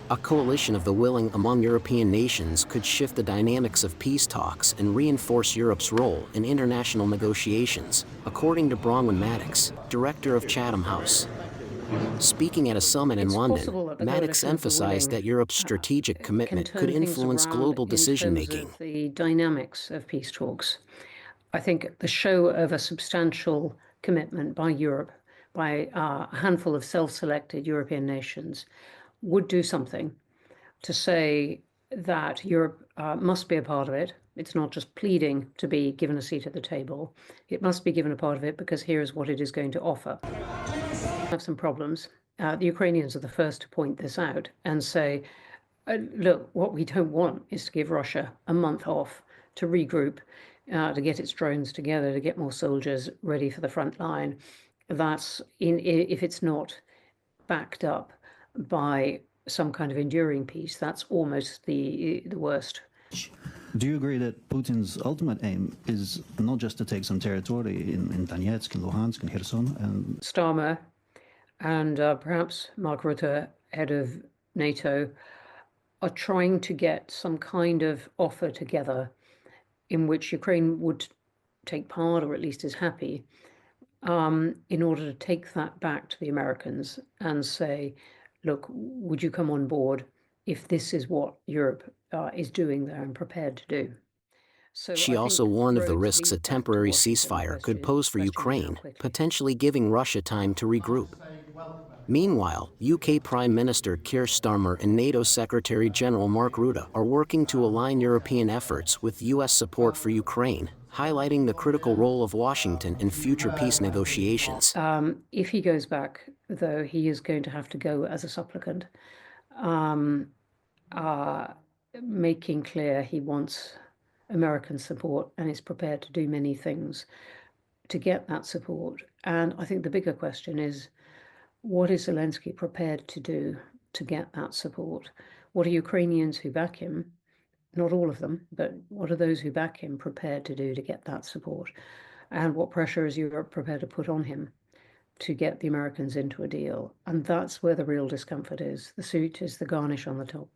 A coalition of the willing among European nations could shift the dynamics of peace talks and reinforce Europe's role in international negotiations, according to Bronwyn Maddox, director of Chatham House. Speaking at a summit in It's London, possible that the Maddox coalition of the emphasized willing that Europe's strategic can commitment could turn things influence around global in terms decision-making. of the dynamics of peace talks. I think the show of a substantial commitment by Europe, by a handful of self-selected European nations, would do something to say that Europe must be a part of it. It's not just pleading to be given a seat at the table. It must be given a part of it because here's what it is going to offer. Have some problems. The Ukrainians are the first to point this out and say, look, what we don't want is to give Russia a month off to regroup, to get its drones together, to get more soldiers ready for the front line. That's if it's not backed up by some kind of enduring peace, that's almost the worst. Do you agree that Putin's ultimate aim is not just to take some territory in Donetsk and Luhansk and Kherson? And Starmer and perhaps Mark Rutte, head of NATO, are trying to get some kind of offer together in which Ukraine would take part, or at least is happy, in order to take that back to the Americans and say, look, would you come on board if this is what Europe is doing there and prepared to do? So She also warned of the risks a temporary ceasefire could pose for Ukraine, potentially giving Russia time to regroup. Meanwhile, UK Prime Minister Keir Starmer and NATO Secretary-General Mark Rutte are working to align European efforts with US support for Ukraine, highlighting the critical role of Washington in future peace negotiations. If he goes back, though, he is going to have to go as a supplicant, making clear he wants American support and is prepared to do many things to get that support. And I think the bigger question is, what is Zelensky prepared to do to get that support? What are Ukrainians who back him, not all of them, but what are those who back him prepared to do to get that support? And what pressure is Europe prepared to put on him to get the Americans into a deal? And that's where the real discomfort is. The suit is the garnish on the top.